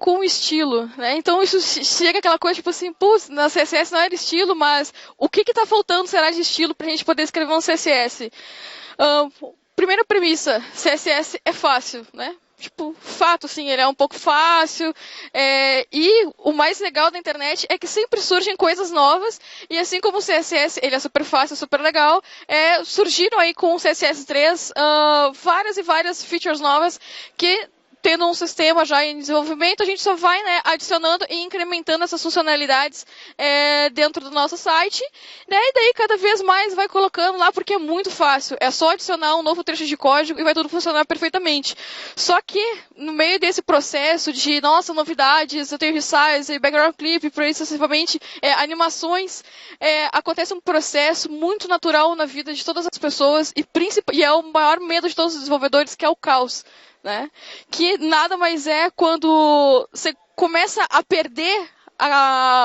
com estilo, né? Então isso chega aquela coisa tipo assim, putz, na CSS não era estilo, mas o que está faltando será de estilo para a gente poder escrever um CSS? Primeira premissa, CSS é fácil, né? Tipo, fato, sim, ele é um pouco fácil. E o mais legal da internet é que sempre surgem coisas novas. E assim como o CSS, ele é super fácil, super legal, surgiram aí com o CSS 3 várias e várias features novas que, tendo um sistema já em desenvolvimento, a gente só vai, né, adicionando e incrementando essas funcionalidades dentro do nosso site, né, e daí cada vez mais vai colocando lá, porque é muito fácil. É só adicionar um novo trecho de código e vai tudo funcionar perfeitamente. Só que, no meio desse processo de, nossa, novidades, eu tenho resize, background clip, por isso, sucessivamente, animações, acontece um processo muito natural na vida de todas as pessoas e é o maior medo de todos os desenvolvedores, que é o caos. Né? Que nada mais é quando você começa a perder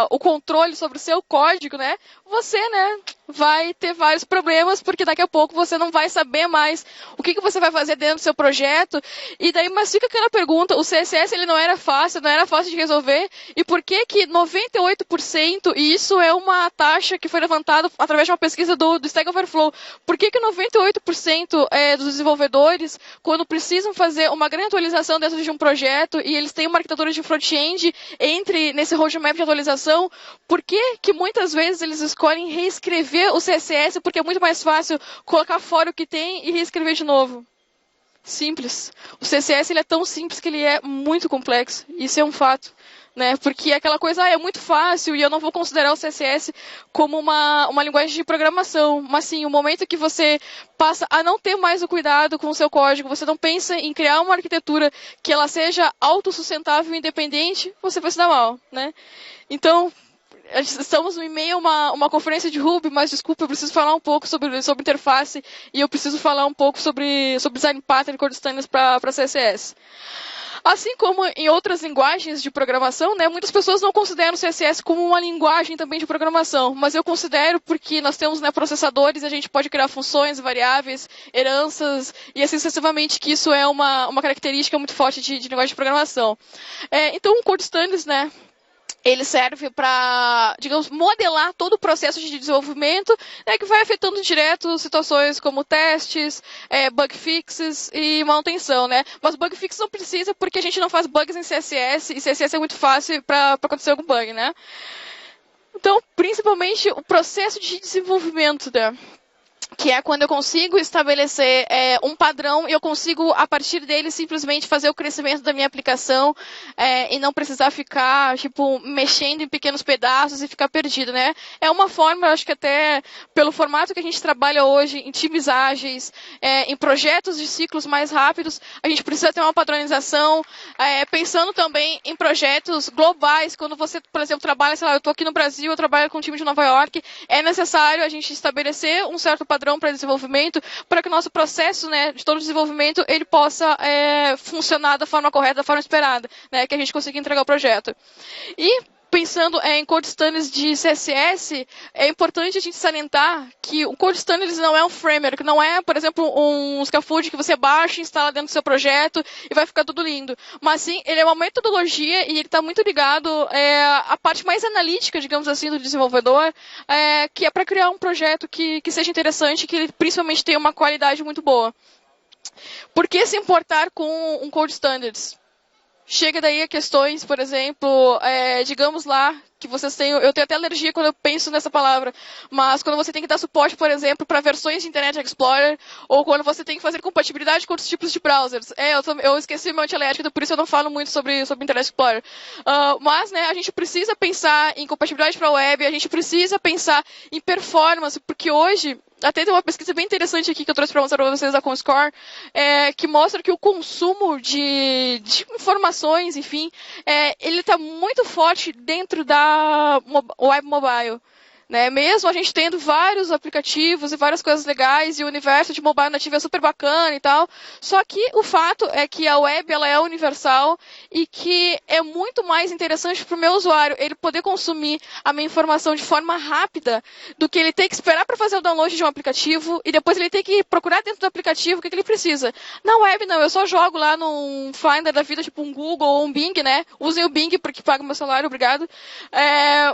o controle sobre o seu código, né? Você, né, vai ter vários problemas, porque daqui a pouco você não vai saber mais o que você vai fazer dentro do seu projeto. E daí, mas fica aquela pergunta, o CSS ele não era fácil de resolver, e por que que 98%, e isso é uma taxa que foi levantada através de uma pesquisa do Stack Overflow, por que que 98% dos desenvolvedores, quando precisam fazer uma grande atualização dentro de um projeto, e eles têm uma arquitetura de front-end nesse roadmap de atualização, por que que muitas vezes eles escolhem reescrever o CSS, porque é muito mais fácil colocar fora o que tem e reescrever de novo? Simples. O CSS ele é tão simples que ele é muito complexo. Isso é um fato. Né? Porque aquela coisa é muito fácil e eu não vou considerar o CSS como uma linguagem de programação. Mas sim, o momento que você passa a não ter mais o cuidado com o seu código, você não pensa em criar uma arquitetura que ela seja autossustentável e independente, você vai se dar mal. Né? Então, estamos em meio a uma conferência de Ruby, mas desculpa, eu preciso falar um pouco sobre interface e eu preciso falar um pouco sobre design pattern e code standards para CSS. Assim como em outras linguagens de programação, né, muitas pessoas não consideram o CSS como uma linguagem também de programação, mas eu considero porque nós temos, né, processadores e a gente pode criar funções, variáveis, heranças e assim sucessivamente, que isso é uma característica muito forte de linguagem de programação. Então, o Code Standards, né, ele serve para, digamos, modelar todo o processo de desenvolvimento, né, que vai afetando direto situações como testes, bug fixes e manutenção, né? Mas bug fix não precisa porque a gente não faz bugs em CSS e CSS é muito fácil para acontecer algum bug, né? Então, principalmente o processo de desenvolvimento, né? Que é quando eu consigo estabelecer um padrão e eu consigo, a partir dele, simplesmente fazer o crescimento da minha aplicação e não precisar ficar, tipo, mexendo em pequenos pedaços e ficar perdido, né? É uma forma, eu acho que até pelo formato que a gente trabalha hoje, em times ágeis, em projetos de ciclos mais rápidos, a gente precisa ter uma padronização, pensando também em projetos globais. Quando você, por exemplo, trabalha, sei lá, eu estou aqui no Brasil, eu trabalho com um time de Nova York, é necessário a gente estabelecer um certo padrão para desenvolvimento, para que o nosso processo, né, de todo desenvolvimento, ele possa funcionar da forma correta, da forma esperada, né, que a gente consiga entregar o projeto. E pensando em Code Standards de CSS, é importante a gente salientar que o Code Standards não é um framework, não é, por exemplo, um scaffold que você baixa e instala dentro do seu projeto e vai ficar tudo lindo. Mas sim, ele é uma metodologia e ele está muito ligado à parte mais analítica, digamos assim, do desenvolvedor, que é para criar um projeto que seja interessante, que ele principalmente tenha uma qualidade muito boa. Por que se importar com um Code Standards? Chega daí a questões, por exemplo, digamos lá, que vocês têm, eu tenho até alergia quando eu penso nessa palavra, mas quando você tem que dar suporte, por exemplo, para versões de Internet Explorer, ou quando você tem que fazer compatibilidade com outros tipos de browsers. Eu esqueci meu antialérgico, por isso eu não falo muito sobre Internet Explorer. Mas, né, a gente precisa pensar em compatibilidade para a web, a gente precisa pensar em performance, porque hoje, até tem uma pesquisa bem interessante aqui que eu trouxe para mostrar para vocês da Comscore, que mostra que o consumo de informações, enfim, ele está muito forte dentro da web mobile. né? Mesmo a gente tendo vários aplicativos e várias coisas legais, e o universo de mobile nativo é super bacana e tal, só que o fato é que a web ela é universal e que é muito mais interessante para o meu usuário ele poder consumir a minha informação de forma rápida do que ele ter que esperar para fazer o download de um aplicativo e depois ele ter que procurar dentro do aplicativo o que ele precisa. Na web não, eu só jogo lá num Finder da vida, tipo um Google ou um Bing, né? Usem o Bing porque paga meu salário, obrigado.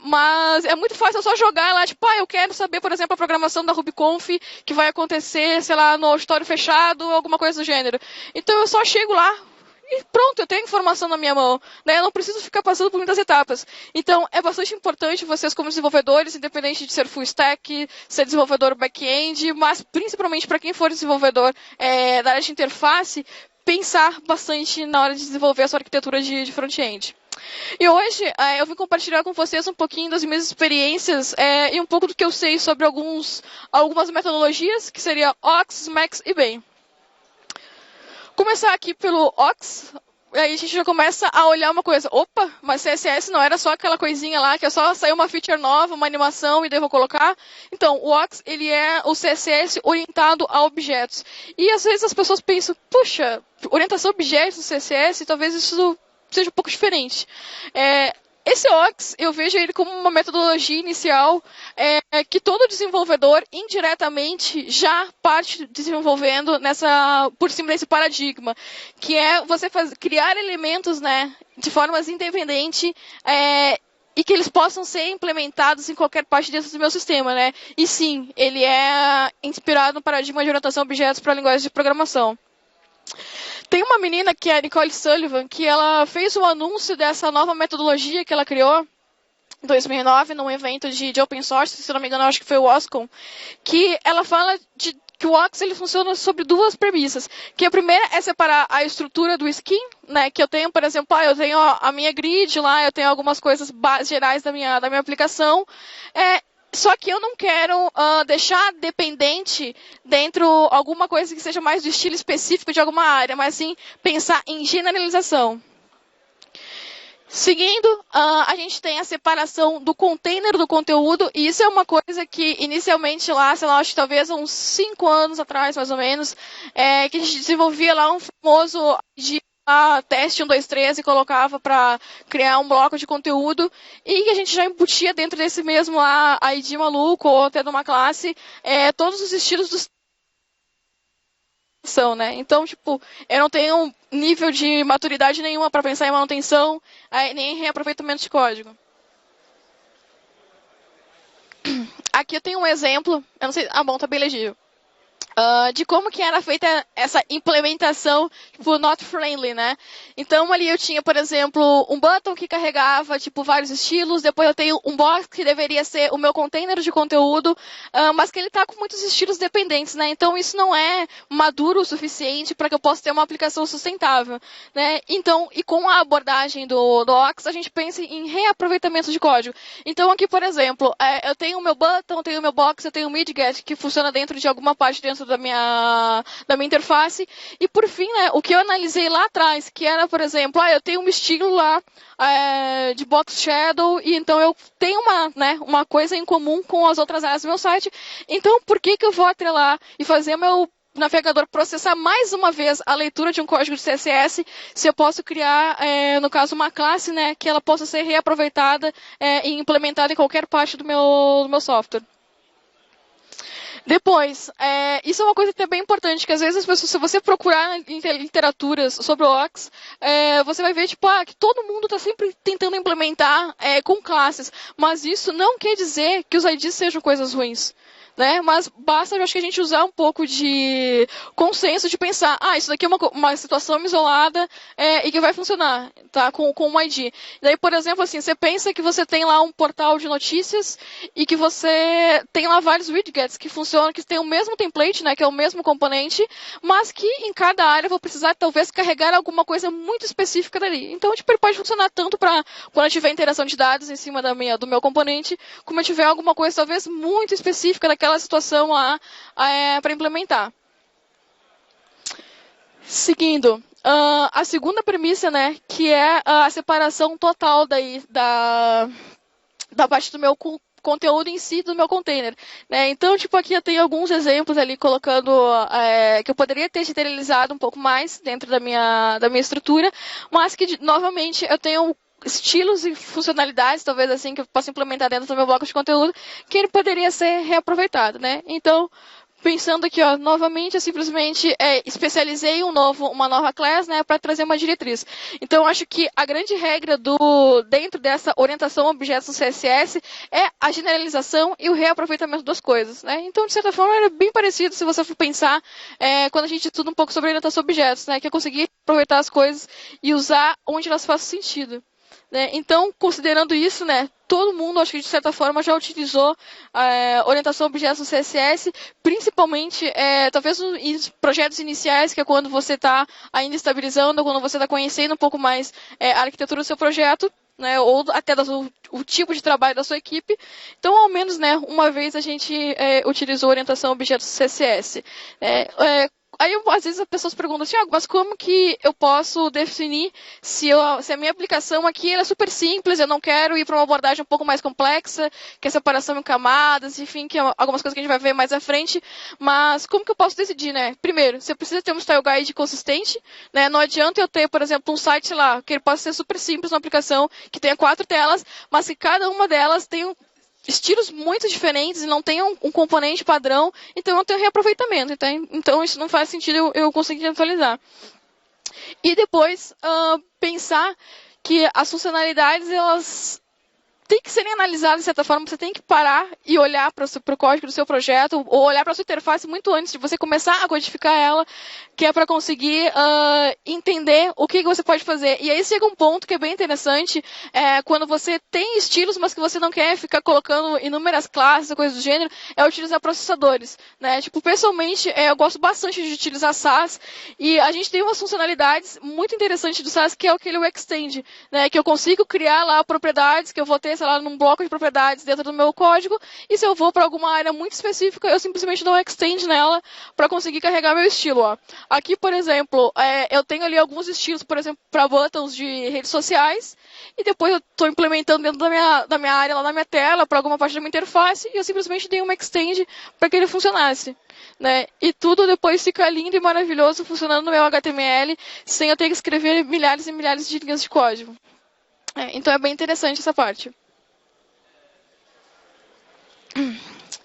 Mas é muito fácil, eu só jogar lá, tipo, eu quero saber, por exemplo, a programação da RubyConf que vai acontecer, sei lá, no auditório fechado, alguma coisa do gênero. Então eu só chego lá e pronto, eu tenho informação na minha mão, né? Eu não preciso ficar passando por muitas etapas. Então é bastante importante vocês como desenvolvedores, independente de ser full stack, ser desenvolvedor back-end, mas principalmente para quem for desenvolvedor da área de interface, pensar bastante na hora de desenvolver a sua arquitetura de front-end. E hoje eu vim compartilhar com vocês um pouquinho das minhas experiências e um pouco do que eu sei sobre algumas metodologias, que seria Ox, Max e Bem. Começar aqui pelo Ox, aí a gente já começa a olhar uma coisa. Opa, mas CSS não era só aquela coisinha lá, que é só sair uma feature nova, uma animação e daí eu vou colocar. Então, o Ox, ele é o CSS orientado a objetos. E às vezes as pessoas pensam, puxa, orientação a objetos no CSS, talvez isso seja um pouco diferente. Esse Ox, eu vejo ele como uma metodologia inicial que todo desenvolvedor, indiretamente, já parte desenvolvendo por cima desse paradigma, que é você criar elementos, né, de formas independentes e que eles possam ser implementados em qualquer parte dentro do meu sistema, né? E sim, ele é inspirado no paradigma de orientação a objetos para a linguagem de programação. Tem uma menina que é a Nicole Sullivan, que ela fez um anúncio dessa nova metodologia que ela criou em 2009, num evento de open source, se não me engano, acho que foi o OSCON, que ela fala que o Ox ele funciona sobre duas premissas. Que a primeira é separar a estrutura do skin, né? Que eu tenho, por exemplo, eu tenho a minha grid lá, eu tenho algumas coisas gerais da minha aplicação. Só que eu não quero deixar dependente dentro alguma coisa que seja mais do estilo específico de alguma área, mas sim pensar em generalização. Seguindo, a gente tem a separação do container do conteúdo, e isso é uma coisa que inicialmente lá, sei lá, acho que talvez uns 5 anos atrás, mais ou menos, que a gente desenvolvia lá um famoso teste 1, 2, 3 e colocava para criar um bloco de conteúdo e a gente já embutia dentro desse mesmo ID maluco ou até de uma classe todos os estilos dos né? Então, tipo, eu não tenho nível de maturidade nenhuma para pensar em manutenção nem em reaproveitamento de código. Aqui eu tenho um exemplo, eu não sei, bom, tá bem legível. De como que era feita essa implementação, tipo, not friendly, né? Então, ali eu tinha, por exemplo, um button que carregava, tipo, vários estilos. Depois eu tenho um box que deveria ser o meu container de conteúdo, mas que ele tá com muitos estilos dependentes, né? Então, isso não é maduro o suficiente para que eu possa ter uma aplicação sustentável, né? Então, e com a abordagem do Ox, a gente pensa em reaproveitamento de código. Então, aqui, por exemplo, eu tenho o meu button, eu tenho o meu box, eu tenho o midget, que funciona dentro de alguma parte dentro da minha interface. E por fim, né, o que eu analisei lá atrás, que era, por exemplo, eu tenho um estilo lá de box shadow, e então eu tenho uma coisa em comum com as outras áreas do meu site. Então, por que eu vou atrelar e fazer meu navegador processar mais uma vez a leitura de um código de CSS, se eu posso criar, no caso, uma classe, né, que ela possa ser reaproveitada e implementada em qualquer parte do meu software. Depois, isso é uma coisa que é bem importante, que às vezes as pessoas, se você procurar em literaturas sobre o Ox, você vai ver tipo, que todo mundo está sempre tentando implementar com classes, mas isso não quer dizer que os IDs sejam coisas ruins. Né? Mas basta, eu acho que a gente usar um pouco de consenso de pensar, isso daqui é uma situação isolada e que vai funcionar, tá? Com um ID. Daí, por exemplo, assim, você pensa que você tem lá um portal de notícias e que você tem lá vários widgets que funcionam, que tem o mesmo template, né? Que é o mesmo componente, mas que em cada área eu vou precisar talvez carregar alguma coisa muito específica dali. Então, tipo, ele pode funcionar tanto para quando eu tiver interação de dados em cima do meu componente, como eu tiver alguma coisa talvez muito específica daquela situação lá para implementar. Seguindo, a segunda premissa, né, que é a separação total da parte do meu conteúdo em si do meu container, né? Então, tipo, aqui eu tenho alguns exemplos ali colocando que eu poderia ter generalizado um pouco mais dentro da minha estrutura, mas que, novamente, eu tenho estilos e funcionalidades, talvez assim, que eu possa implementar dentro do meu bloco de conteúdo, que ele poderia ser reaproveitado, né? Então, pensando aqui, ó, novamente, eu simplesmente especializei uma nova class, né, para trazer uma diretriz. Então, acho que a grande regra dentro dessa orientação a objetos no CSS é a generalização e o reaproveitamento das coisas, né? Então, de certa forma, é bem parecido se você for pensar quando a gente estuda um pouco sobre orientação a objetos, né, que é conseguir aproveitar as coisas e usar onde elas fazem sentido. Né? Então, considerando isso, né, todo mundo, acho que de certa forma, já utilizou orientação a objetos no CSS, principalmente, talvez nos projetos iniciais, que é quando você está ainda estabilizando, quando você está conhecendo um pouco mais a arquitetura do seu projeto, né, ou até o tipo de trabalho da sua equipe. Então, ao menos, né, uma vez a gente utilizou orientação a objetos CSS. Aí, às vezes, as pessoas perguntam assim, mas como que eu posso definir se a minha aplicação aqui ela é super simples, eu não quero ir para uma abordagem um pouco mais complexa, que é separação em camadas, enfim, que é algumas coisas que a gente vai ver mais à frente, mas como que eu posso decidir, né? Primeiro, você precisa ter um style guide consistente, né? Não adianta eu ter, por exemplo, um site lá, que ele possa ser super simples, uma aplicação que tenha 4 telas, mas que cada uma delas tenha estilos muito diferentes e não tem um componente padrão, então eu tenho reaproveitamento. Então isso não faz sentido eu conseguir atualizar. E depois pensar que as funcionalidades elas têm que serem analisadas de certa forma, você tem que parar e olhar para o código do seu projeto, ou olhar para a sua interface muito antes de você começar a codificar ela, que é para conseguir entender o que você pode fazer. E aí chega um ponto que é bem interessante, quando você tem estilos, mas que você não quer ficar colocando inúmeras classes, coisas do gênero, é utilizar processadores. Né? Tipo, pessoalmente, eu gosto bastante de utilizar SAS, e a gente tem umas funcionalidades muito interessantes do SAS, que é aquele Extend, né? Que eu consigo criar lá propriedades que eu vou ter, sei lá, num bloco de propriedades dentro do meu código, e se eu vou para alguma área muito específica, eu simplesmente dou um extend nela para conseguir carregar meu estilo. Ó. Aqui, por exemplo, eu tenho ali alguns estilos, por exemplo, para buttons de redes sociais, e depois eu estou implementando dentro da minha área, lá na minha tela, para alguma parte da minha interface, e eu simplesmente dei um extend para que ele funcionasse. Né? E tudo depois fica lindo e maravilhoso funcionando no meu HTML, sem eu ter que escrever milhares e milhares de linhas de código. Então é bem interessante essa parte.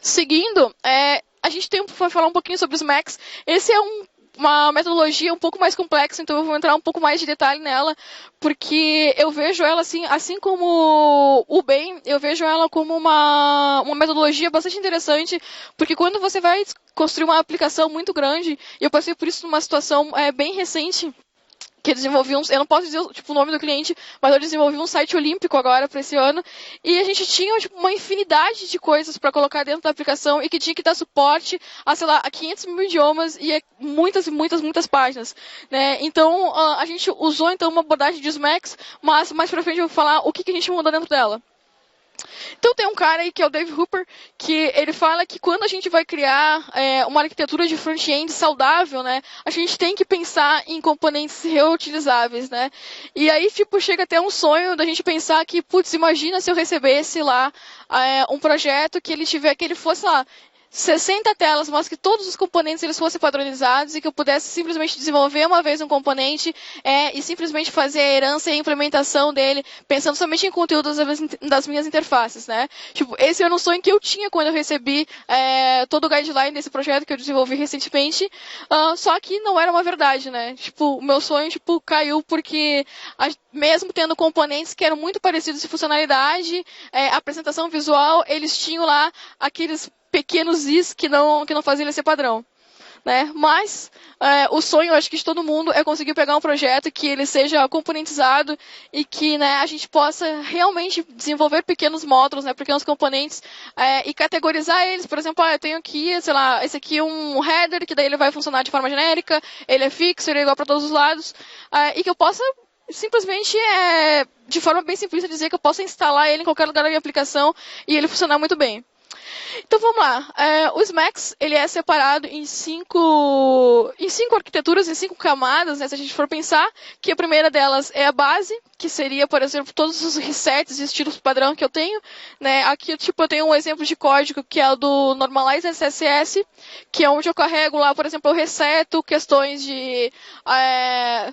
Seguindo, a gente vai falar um pouquinho sobre os Macs. Esse é uma metodologia um pouco mais complexa, então eu vou entrar um pouco mais de detalhe nela, porque eu vejo ela assim como o BEM, eu vejo ela como uma metodologia bastante interessante, porque quando você vai construir uma aplicação muito grande, e eu passei por isso numa situação bem recente, que eu desenvolvi eu não posso dizer tipo, o nome do cliente, mas eu desenvolvi um site olímpico agora para esse ano, e a gente tinha tipo, uma infinidade de coisas para colocar dentro da aplicação e que tinha que dar suporte a, sei lá, a 500 mil idiomas e muitas e muitas, muitas páginas. Né? Então, a gente usou então uma abordagem de SMAX, mas mais para frente eu vou falar o que a gente mudou dentro dela. Então tem um cara aí que é o Dave Hooper, que ele fala que quando a gente vai criar uma arquitetura de front-end saudável, né, a gente tem que pensar em componentes reutilizáveis, né? E aí, tipo, chega até um sonho da gente pensar que, putz, imagina se eu recebesse lá um projeto que ele fosse lá, 60 telas, mas que todos os componentes eles fossem padronizados e que eu pudesse simplesmente desenvolver uma vez um componente e simplesmente fazer a herança e a implementação dele, pensando somente em conteúdos das minhas interfaces, né? Tipo, esse era um sonho que eu tinha quando eu recebi todo o guideline desse projeto que eu desenvolvi recentemente, só que não era uma verdade, né? Tipo, o meu sonho, tipo, caiu porque mesmo tendo componentes que eram muito parecidos em funcionalidade, apresentação visual, eles tinham lá aqueles pequenos is que não faziam ele ser padrão. Né? Mas o sonho, acho que de todo mundo, é conseguir pegar um projeto que ele seja componentizado e que né, a gente possa realmente desenvolver pequenos módulos, né, pequenos componentes e categorizar eles. Por exemplo, eu tenho aqui, sei lá, esse aqui é um header, que daí ele vai funcionar de forma genérica, ele é fixo, ele é igual para todos os lados, e que eu possa simplesmente, de forma bem simplista, dizer que eu posso instalar ele em qualquer lugar da minha aplicação e ele funcionar muito bem. Então vamos lá. O SMAX ele é separado em cinco arquiteturas, em 5 camadas, né, se a gente for pensar, que a primeira delas é a base, que seria, por exemplo, todos os resets e estilos padrão que eu tenho. Né? Aqui tipo, eu tenho um exemplo de código que é o do Normalizer CSS, que é onde eu carrego lá, por exemplo, eu reseto questões de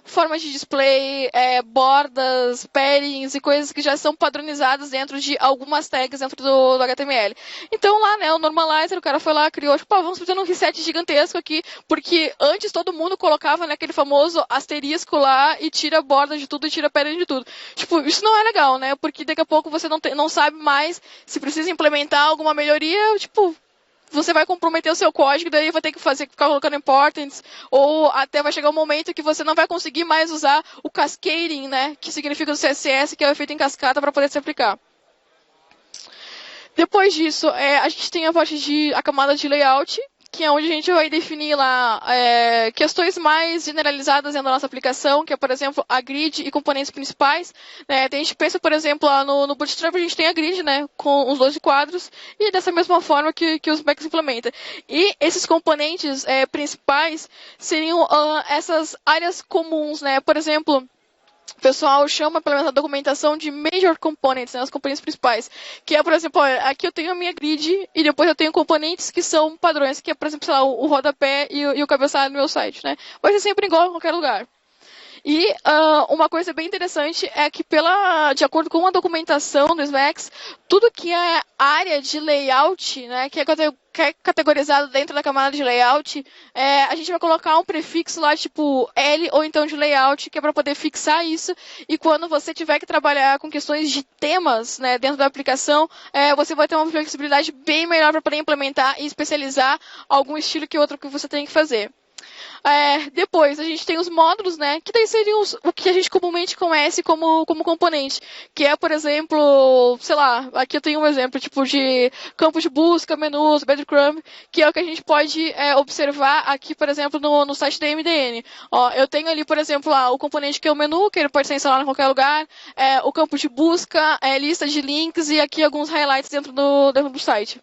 formas de display, bordas, paddings e coisas que já são padronizadas dentro de algumas tags dentro do HTML. Então lá, né, o Normalizer, o cara foi lá, criou, tipo, vamos fazer um reset gigantesco aqui, porque antes todo mundo colocava, né, aquele famoso asterisco lá e tira a borda de tudo e tira a padding de tudo. Tipo, isso não é legal, né, porque daqui a pouco você não sabe mais se precisa implementar alguma melhoria, tipo, você vai comprometer o seu código, daí vai ter que ficar colocando importance, ou até vai chegar um momento que você não vai conseguir mais usar o cascading, né, que significa o CSS, que é o efeito em cascata, para poder se aplicar. Depois disso, a gente tem a camada de layout, que é onde a gente vai definir lá questões mais generalizadas dentro da nossa aplicação, que é, por exemplo, a grid e componentes principais. Né? A gente pensa, por exemplo, lá no Bootstrap a gente tem a grid, né, com os 12 quadros, e dessa mesma forma que os Macs implementa. E esses componentes principais seriam essas áreas comuns, né? Por exemplo, o pessoal chama pela documentação de Major Components, né, os componentes principais. Que é, por exemplo, aqui eu tenho a minha grid e depois eu tenho componentes que são padrões, que é, por exemplo, sei lá, o rodapé e o cabeçalho no meu site. Né? Vai ser sempre igual em qualquer lugar. E uma coisa bem interessante é que, de acordo com a documentação do SMAX, tudo que é área de layout, né, que é categorizado dentro da camada de layout, a gente vai colocar um prefixo lá, tipo L ou então de layout, que é para poder fixar isso. E quando você tiver que trabalhar com questões de temas, né, dentro da aplicação, você vai ter uma flexibilidade bem melhor para poder implementar e especializar algum estilo que outro que você tem que fazer. Depois a gente tem os módulos, né? Que daí seriam o que a gente comumente conhece como componente. Que é, por exemplo, sei lá, aqui eu tenho um exemplo, tipo de campo de busca, menus, breadcrumb, que é o que a gente pode observar aqui, por exemplo, no site da MDN. Ó, eu tenho ali, por exemplo, lá, o componente que é o menu, que ele pode ser instalado em qualquer lugar, o campo de busca, lista de links e aqui alguns highlights dentro do site.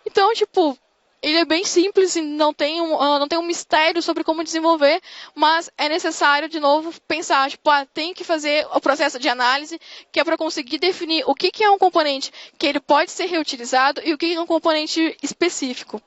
Então, tipo, ele é bem simples e não tem um mistério sobre como desenvolver, mas é necessário, de novo, pensar, tipo, tem que fazer o processo de análise, que é para conseguir definir o que é um componente que ele pode ser reutilizado e o que é um componente específico.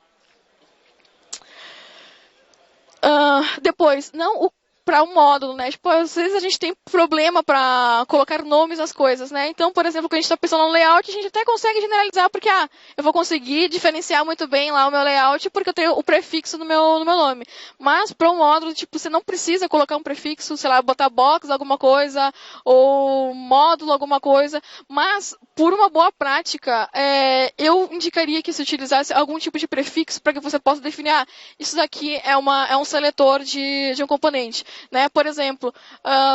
Depois, não para um módulo, né? Tipo, às vezes a gente tem problema para colocar nomes nas coisas, né? Então, por exemplo, quando a gente está pensando no layout, a gente até consegue generalizar, porque, eu vou conseguir diferenciar muito bem lá o meu layout, porque eu tenho o prefixo no meu nome. Mas, para um módulo, tipo, você não precisa colocar um prefixo, sei lá, botar box, alguma coisa, ou módulo, alguma coisa. Mas, por uma boa prática, eu indicaria que se utilizasse algum tipo de prefixo para que você possa definir, isso daqui é um seletor de um componente. Né? Por exemplo,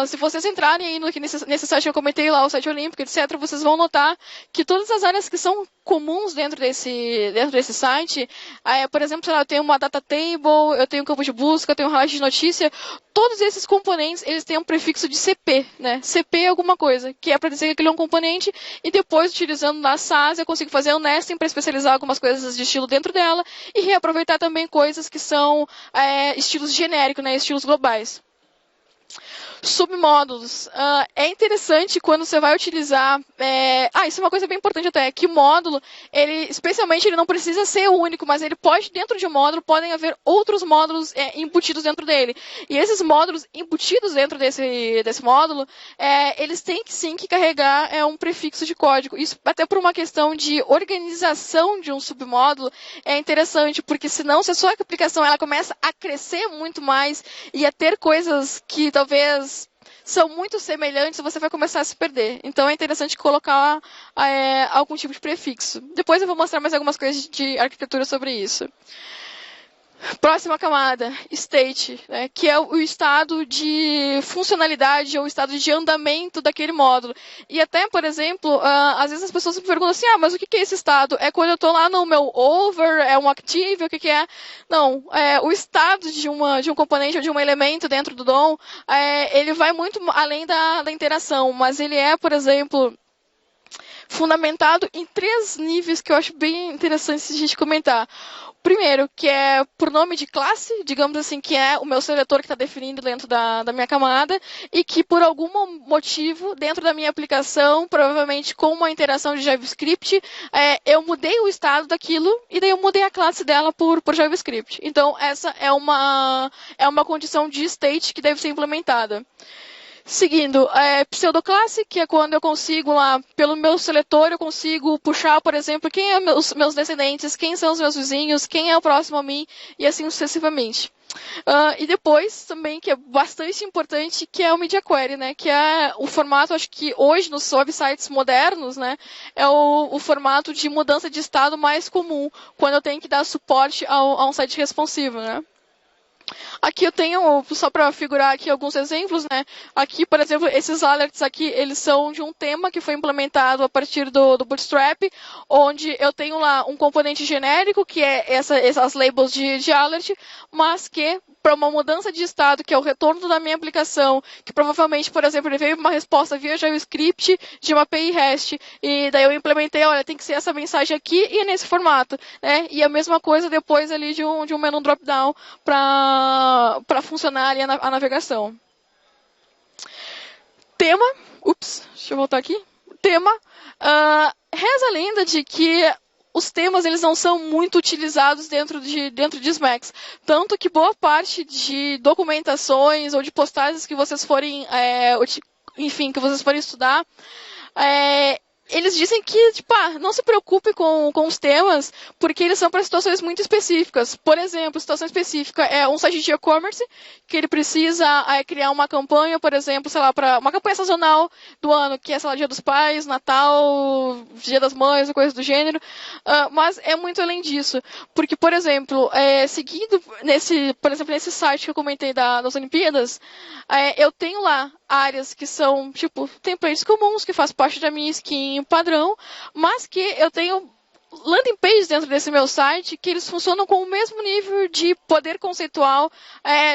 se vocês entrarem aí nesse site que eu comentei lá, o site olímpico, etc., vocês vão notar que todas as áreas que são comuns dentro desse site, por exemplo, sei lá, eu tenho uma data table, eu tenho um campo de busca, eu tenho um highlight de notícia, todos esses componentes, eles têm um prefixo de CP, né? CP é alguma coisa, que é para dizer que aquele é um componente, e depois, utilizando na SAS, eu consigo fazer um nesting para especializar algumas coisas de estilo dentro dela, e reaproveitar também coisas que são estilos genéricos, né? Estilos globais. Submódulos. É interessante quando você vai utilizar... isso é uma coisa bem importante até, que o módulo, especialmente, ele não precisa ser único, mas ele pode, dentro de um módulo, podem haver outros módulos embutidos dentro dele. E esses módulos embutidos dentro desse módulo, eles têm que sim que carregar um prefixo de código. Isso até por uma questão de organização de um submódulo é interessante, porque senão, se a sua aplicação ela começa a crescer muito mais e a ter coisas que talvez são muito semelhantes, você vai começar a se perder. Então é interessante colocar algum tipo de prefixo. Depois eu vou mostrar mais algumas coisas de arquitetura sobre isso. Próxima camada, state, né, que é o estado de funcionalidade ou o estado de andamento daquele módulo. E até, por exemplo, às vezes as pessoas me perguntam assim, mas o que é esse estado? É quando eu estou lá no meu over, é um active, o que é? Não, o estado de um componente ou de um elemento dentro do DOM, ele vai muito além da interação, mas ele é, por exemplo... fundamentado em 3 níveis que eu acho bem interessantes de a gente comentar. Primeiro, que é por nome de classe, digamos assim, que é o meu seletor que está definido dentro da minha camada, e que por algum motivo, dentro da minha aplicação, provavelmente com uma interação de JavaScript, eu mudei o estado daquilo, e daí eu mudei a classe dela por JavaScript. Então, essa é uma condição de state que deve ser implementada. Seguindo, pseudoclasse, que é quando eu consigo lá, pelo meu seletor, eu consigo puxar, por exemplo, quem é meus descendentes, quem são os meus vizinhos, quem é o próximo a mim, e assim sucessivamente. E depois, também, que é bastante importante, que é o Media Query, né? Que é o formato, acho que hoje, nos websites modernos, né? É o formato de mudança de estado mais comum, quando eu tenho que dar suporte a um site responsivo, né? Aqui eu tenho, só para figurar aqui alguns exemplos, né? Aqui, por exemplo, esses alerts aqui, eles são de um tema que foi implementado a partir do Bootstrap, onde eu tenho lá um componente genérico, que é essas labels de alert, mas que, para uma mudança de estado, que é o retorno da minha aplicação, que provavelmente, por exemplo, ele veio uma resposta via JavaScript de uma API REST, e daí eu implementei, olha, tem que ser essa mensagem aqui e nesse formato, né? E a mesma coisa depois ali de um menu drop-down para funcionar ali a navegação. Tema, deixa eu voltar aqui. Tema, reza a lenda de que os temas eles não são muito utilizados dentro de Smax. Tanto que boa parte de documentações ou de postagens que vocês forem, que vocês forem estudar, eles dizem que, não se preocupe com os temas, porque eles são para situações muito específicas. Por exemplo, situação específica é um site de e-commerce, que ele precisa criar uma campanha, por exemplo, sei lá, para uma campanha sazonal do ano, que é, sei lá, Dia dos Pais, Natal, Dia das Mães, coisa do gênero. Mas é muito além disso. Porque, por exemplo, seguindo nesse site que eu comentei das Olimpíadas, eu tenho lá áreas que são, templates comuns, que faz parte da minha skin padrão, mas que eu tenho landing pages dentro desse meu site que eles funcionam com o mesmo nível de poder conceitual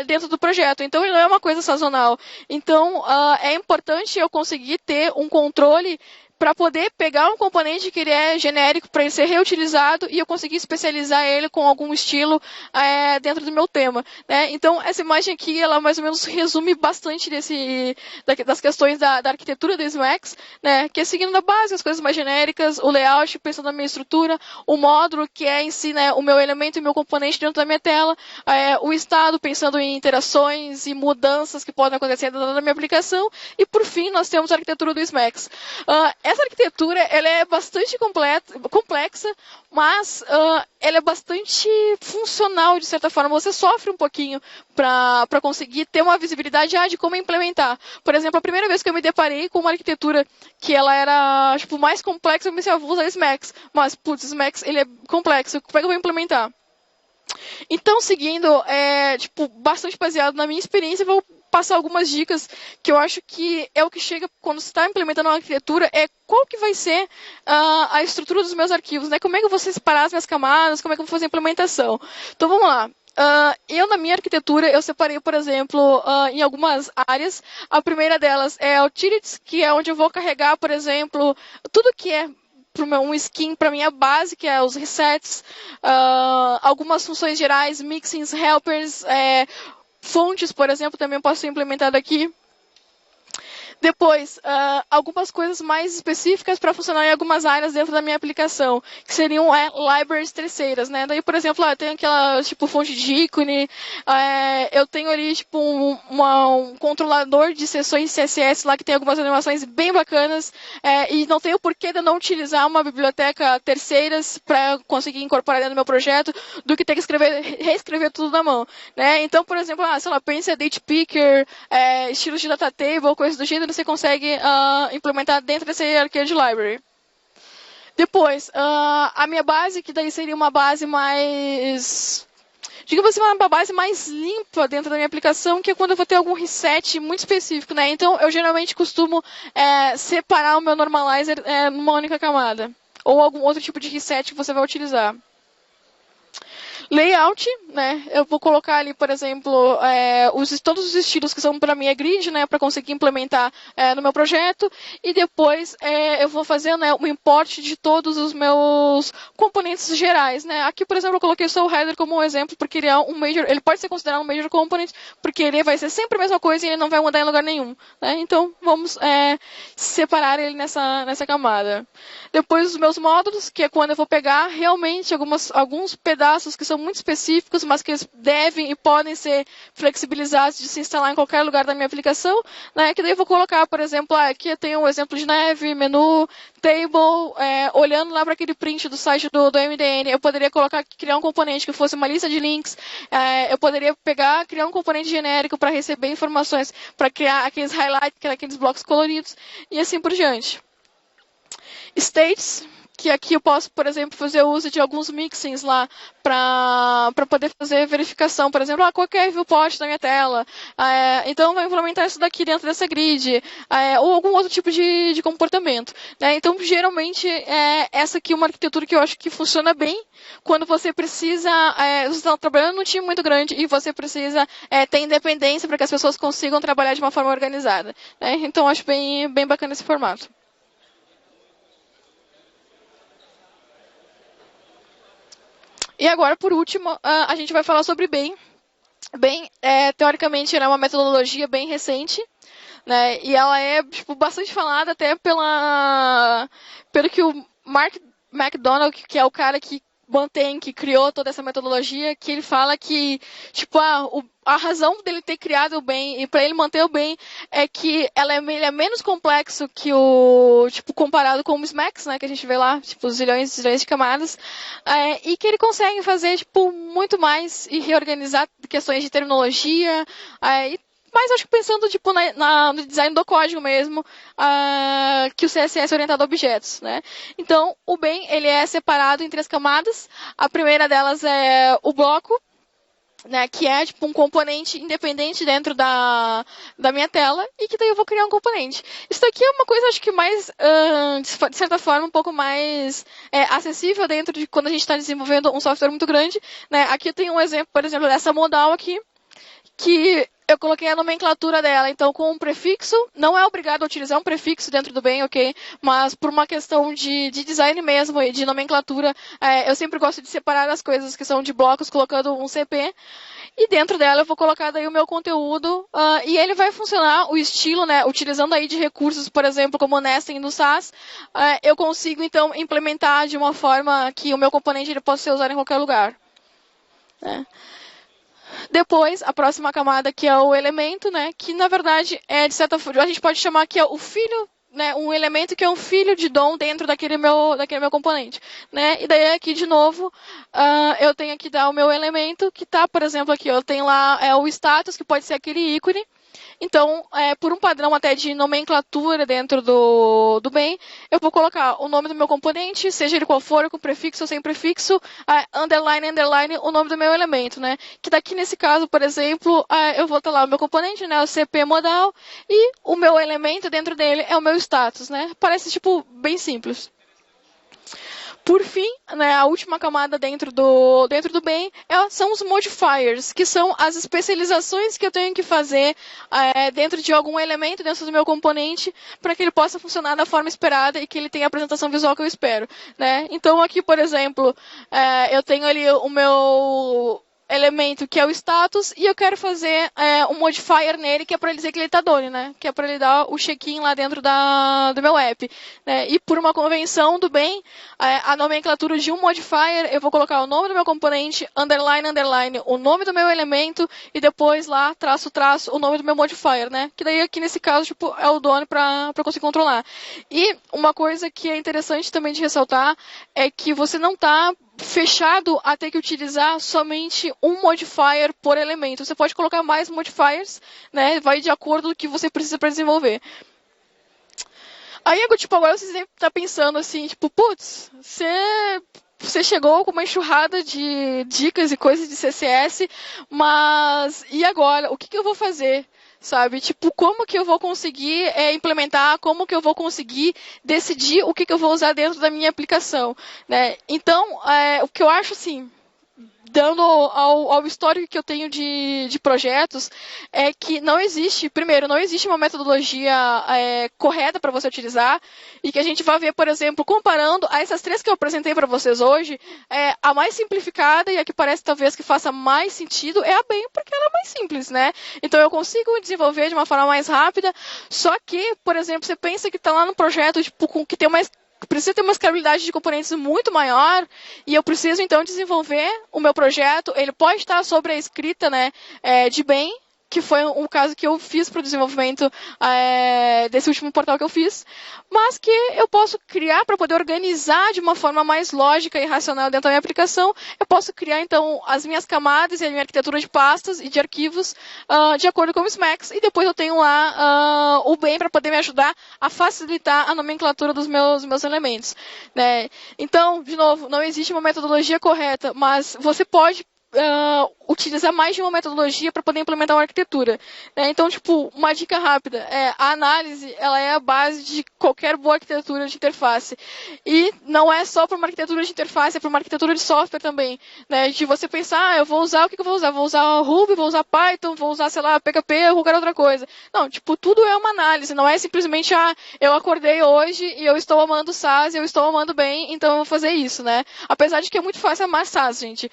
dentro do projeto. Então, ele não é uma coisa sazonal. Então, é importante eu conseguir ter um controle para poder pegar um componente que ele é genérico para ele ser reutilizado e eu conseguir especializar ele com algum estilo dentro do meu tema, né? Então, essa imagem aqui, ela mais ou menos resume bastante das questões da arquitetura do Smax, né? Que é seguindo na base, as coisas mais genéricas, o layout, pensando na minha estrutura, o módulo, que é em si, né, o meu elemento e o meu componente dentro da minha tela, o estado, pensando em interações e mudanças que podem acontecer dentro da minha aplicação, e por fim, nós temos a arquitetura do Smax. Essa arquitetura ela é bastante complexa, mas ela é bastante funcional, de certa forma. Você sofre um pouquinho para conseguir ter uma visibilidade de como implementar. Por exemplo, a primeira vez que eu me deparei com uma arquitetura que ela era mais complexa, eu pensei, vou usar Smax. Mas, Smax ele é complexo, como é que eu vou implementar? Então, seguindo, bastante baseado na minha experiência, vou passar algumas dicas que eu acho que é o que chega quando você está implementando uma arquitetura, qual que vai ser a estrutura dos meus arquivos, né? Como é que eu vou separar as minhas camadas, como é que eu vou fazer a implementação. Então, vamos lá. Eu, na minha arquitetura, eu separei, por exemplo, em algumas áreas. A primeira delas é utilities, que é onde eu vou carregar, por exemplo, tudo que é um skin para minha base, que é os resets, algumas funções gerais, mixins, helpers, fontes, por exemplo, também posso ser implementado aqui. Depois, algumas coisas mais específicas para funcionar em algumas áreas dentro da minha aplicação, que seriam libraries terceiras, né? Daí, por exemplo, eu tenho aquela, fonte de ícone, eu tenho ali, um controlador de sessões CSS lá que tem algumas animações bem bacanas, e não tenho porquê de não utilizar uma biblioteca terceiras para conseguir incorporar dentro do meu projeto, do que ter que reescrever tudo na mão, né? Então, por exemplo, pense date picker, estilos de data table, coisas do gênero, você consegue implementar dentro desse Arcade Library. Depois, a minha base, que daí seria uma base mais... digamos assim, uma base mais limpa dentro da minha aplicação, que é quando eu vou ter algum reset muito específico, né? Então, eu geralmente costumo separar o meu normalizer numa única camada. Ou algum outro tipo de reset que você vai utilizar. Layout, né? Eu vou colocar ali, por exemplo, todos os estilos que são para minha grid, né? Para conseguir implementar no meu projeto. E depois eu vou fazer, né, o import de todos os meus componentes gerais, né? Aqui, por exemplo, eu coloquei só o header como um exemplo, porque ele é um major, ele pode ser considerado um major component, porque ele vai ser sempre a mesma coisa e ele não vai mudar em lugar nenhum, né? Então, vamos separar ele nessa camada. Depois os meus módulos, que é quando eu vou pegar realmente alguns pedaços que são muito específicos, mas que eles devem e podem ser flexibilizados de se instalar em qualquer lugar da minha aplicação, né? Que daí eu vou colocar, por exemplo, aqui eu tenho um exemplo de neve, menu, table, olhando lá para aquele print do site do MDN, eu poderia criar um componente que fosse uma lista de links, eu poderia criar um componente genérico para receber informações, para criar aqueles highlights, aqueles blocos coloridos, e assim por diante. States, que aqui eu posso, por exemplo, fazer uso de alguns mixins lá para poder fazer verificação. Por exemplo, qual que é o viewport da minha tela? Então, vai implementar isso daqui dentro dessa grid. Ou algum outro tipo de comportamento. Né? Então, geralmente, essa aqui é uma arquitetura que eu acho que funciona bem quando você precisa... você está trabalhando num time muito grande e você precisa ter independência para que as pessoas consigam trabalhar de uma forma organizada. Né? Então, eu acho bem bacana esse formato. E agora, por último, a gente vai falar sobre BEM. BEM, teoricamente, ela é uma metodologia bem recente, né? E ela é bastante falada até pelo que o Mark McDonald, que é o cara que que criou toda essa metodologia, que ele fala que, a razão dele ter criado o BEM e para ele manter o BEM é que ele é menos complexo que comparado com o SMAX, né, que a gente vê lá, zilhões e zilhões de camadas, e que ele consegue fazer, muito mais e reorganizar questões de terminologia, mas acho que pensando no design do código mesmo, que o CSS é orientado a objetos, né? Então, o BEM, ele é separado em 3 camadas. A primeira delas é o bloco, né, que é um componente independente dentro da minha tela, e que daí eu vou criar um componente. Isso daqui é uma coisa, acho que mais, de certa forma, um pouco mais acessível dentro de quando a gente está desenvolvendo um software muito grande. Né? Aqui eu tenho um exemplo, por exemplo, dessa modal aqui, que eu coloquei a nomenclatura dela, então com um prefixo, não é obrigado a utilizar um prefixo dentro do BEM, ok? Mas por uma questão de design mesmo e de nomenclatura, eu sempre gosto de separar as coisas que são de blocos, colocando um CP, e dentro dela eu vou colocar daí o meu conteúdo, e ele vai funcionar, o estilo, né, utilizando aí de recursos, por exemplo, como o nesting no SAS, eu consigo então implementar de uma forma que o meu componente ele possa ser usado em qualquer lugar. Né? Depois, a próxima camada, que é o elemento, né, que na verdade de certa forma, a gente pode chamar que é o filho, né, um elemento que é um filho de DOM dentro daquele meu componente. Né? E daí aqui, de novo, eu tenho aqui o meu elemento, que está, por exemplo, aqui, eu tenho lá o status, que pode ser aquele ícone. Então, por um padrão até de nomenclatura dentro do BEM, eu vou colocar o nome do meu componente, seja ele qual for, com prefixo ou sem prefixo, underline, underline, o nome do meu elemento, né? Que daqui nesse caso, por exemplo, eu vou ter lá o meu componente, né? O CP modal, e o meu elemento dentro dele é o meu status, né? Parece, bem simples. Por fim, né, a última camada dentro do BEM são os modifiers, que são as especializações que eu tenho que fazer dentro de algum elemento dentro do meu componente para que ele possa funcionar da forma esperada e que ele tenha a apresentação visual que eu espero. Né? Então aqui, por exemplo, eu tenho ali o meu elemento que é o status e eu quero fazer um modifier nele que é para ele dizer que ele está done, né? Que é para ele dar o check-in lá dentro do meu app. Né? E por uma convenção do BEM, a nomenclatura de um modifier, eu vou colocar o nome do meu componente, underline, underline, o nome do meu elemento e depois lá, traço, traço, o nome do meu modifier, né? Que daí aqui nesse caso, é o done para conseguir controlar. E uma coisa que é interessante também de ressaltar é que você não está fechado a ter que utilizar somente um modifier por elemento. Você pode colocar mais modifiers, né? Vai de acordo com o que você precisa para desenvolver. Aí, agora você sempre está pensando assim, putz, você chegou com uma enxurrada de dicas e coisas de CSS, mas e agora? O que eu vou fazer? Sabe? Como que eu vou conseguir implementar, como que eu vou conseguir decidir o que eu vou usar dentro da minha aplicação, né? Então, o que eu acho, assim, dando ao histórico que eu tenho de projetos, é que não existe uma metodologia correta para você utilizar, e que a gente vai ver, por exemplo, comparando a essas 3 que eu apresentei para vocês hoje, a mais simplificada e a que parece talvez que faça mais sentido é a BEM, porque ela é mais simples, né? Então eu consigo desenvolver de uma forma mais rápida, só que, por exemplo, você pensa que está lá no projeto que tem precisa ter uma escalabilidade de componentes muito maior, e eu preciso, então, desenvolver o meu projeto. Ele pode estar sobre a escrita, né, de BEM, que foi um caso que eu fiz para o desenvolvimento desse último portal que eu fiz, mas que eu posso criar para poder organizar de uma forma mais lógica e racional dentro da minha aplicação. Eu posso criar, então, as minhas camadas e a minha arquitetura de pastas e de arquivos de acordo com os Smacks, e depois eu tenho lá o BEM para poder me ajudar a facilitar a nomenclatura dos meus elementos, né? Então, de novo, não existe uma metodologia correta, mas você pode utilizar mais de uma metodologia para poder implementar uma arquitetura, né? Então, tipo, uma dica rápida, a análise, ela é a base de qualquer boa arquitetura de interface, e não é só para uma arquitetura de interface, é para uma arquitetura de software também, né? De você pensar, eu vou usar, o que eu vou usar? Vou usar Ruby, vou usar Python, vou usar, sei lá, PHP ou qualquer outra coisa. Não, tipo, tudo é uma análise, não é simplesmente, eu acordei hoje e eu estou amando SAS, eu estou amando bem, então eu vou fazer isso, né? Apesar de que é muito fácil amar SAS, gente.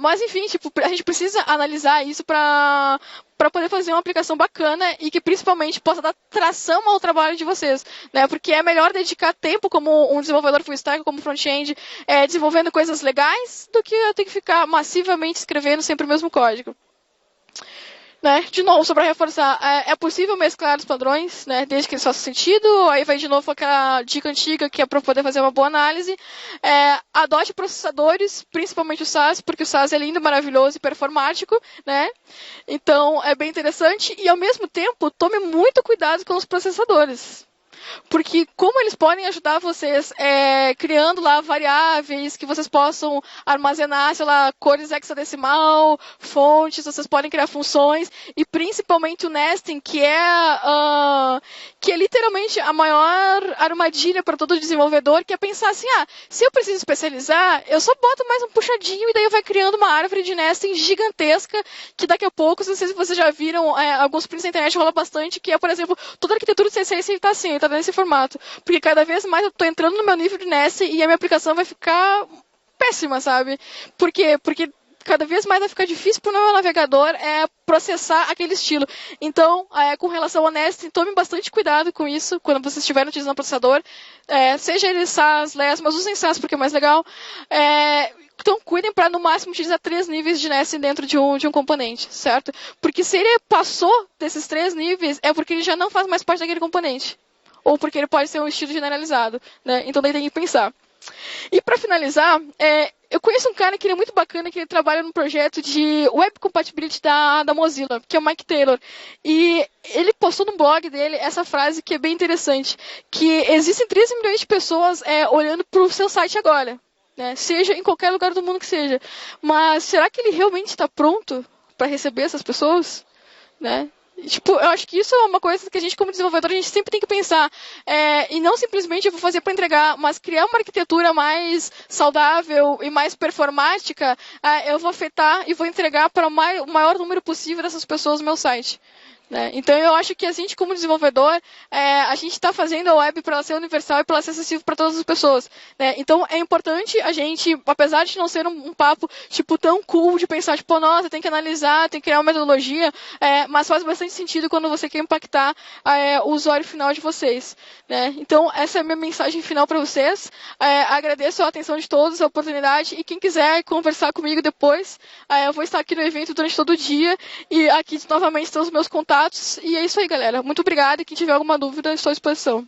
Mas, enfim, tipo, a gente precisa analisar isso para poder fazer uma aplicação bacana e que principalmente possa dar tração ao trabalho de vocês, né? Porque é melhor dedicar tempo como um desenvolvedor full stack, como front-end, desenvolvendo coisas legais, do que eu ter que ficar massivamente escrevendo sempre o mesmo código. Né? De novo, só para reforçar, é possível mesclar os padrões, né? Desde que eles façam sentido. Aí vai de novo aquela dica antiga que é para poder fazer uma boa análise. Adote processadores, principalmente o SAS, porque o SAS é lindo, maravilhoso e performático, né? Então é bem interessante, e ao mesmo tempo tome muito cuidado com os processadores. Porque como eles podem ajudar vocês criando lá variáveis que vocês possam armazenar, sei lá, cores hexadecimal, fontes, vocês podem criar funções, e principalmente o nesting, que é literalmente a maior armadilha para todo desenvolvedor, que é pensar assim, se eu preciso especializar, eu só boto mais um puxadinho e daí vai criando uma árvore de nesting gigantesca, que daqui a pouco, não sei se vocês já viram, alguns prints na internet rola bastante, que é, por exemplo, toda a arquitetura do C6 está assim, está nesse formato. Porque cada vez mais eu estou entrando no meu nível de nesting e a minha aplicação vai ficar péssima, sabe? Por quê? Porque cada vez mais vai ficar difícil para o meu navegador processar aquele estilo. Então, com relação ao nesting, tome bastante cuidado com isso quando vocês estiverem utilizando o processador. Seja ele SAS, LESS, mas usem SAS porque é mais legal. Então, cuidem para, no máximo, utilizar 3 níveis de nesting dentro de um componente, certo? Porque se ele passou desses 3 níveis, é porque ele já não faz mais parte daquele componente. Ou porque ele pode ser um estilo generalizado, né? Então, daí tem que pensar. E para finalizar, eu conheço um cara que ele é muito bacana, que ele trabalha num projeto de Web Compatibility da Mozilla, que é o Mike Taylor. E ele postou no blog dele essa frase que é bem interessante, que existem 13 milhões de pessoas olhando para o seu site agora, né? Seja em qualquer lugar do mundo que seja. Mas será que ele realmente está pronto para receber essas pessoas? Né? Tipo, eu acho que isso é uma coisa que a gente, como desenvolvedor, a gente sempre tem que pensar. E não simplesmente eu vou fazer para entregar, mas criar uma arquitetura mais saudável e mais performática, eu vou afetar e vou entregar para o maior número possível dessas pessoas no meu site. Né? Então, eu acho que a gente, como desenvolvedor, a gente está fazendo a web para ela ser universal e para ela ser acessível para todas as pessoas. Né? Então, é importante a gente, apesar de não ser um papo tipo, tão cool de pensar, tipo, nossa, tem que analisar, tem que criar uma metodologia, mas faz bastante sentido quando você quer impactar o usuário final de vocês. Né? Então, essa é a minha mensagem final para vocês. Agradeço a atenção de todos, a oportunidade, e quem quiser conversar comigo depois, eu vou estar aqui no evento durante todo o dia, e aqui novamente estão os meus contatos. E é isso aí, galera. Muito obrigada, e quem tiver alguma dúvida, estou à disposição.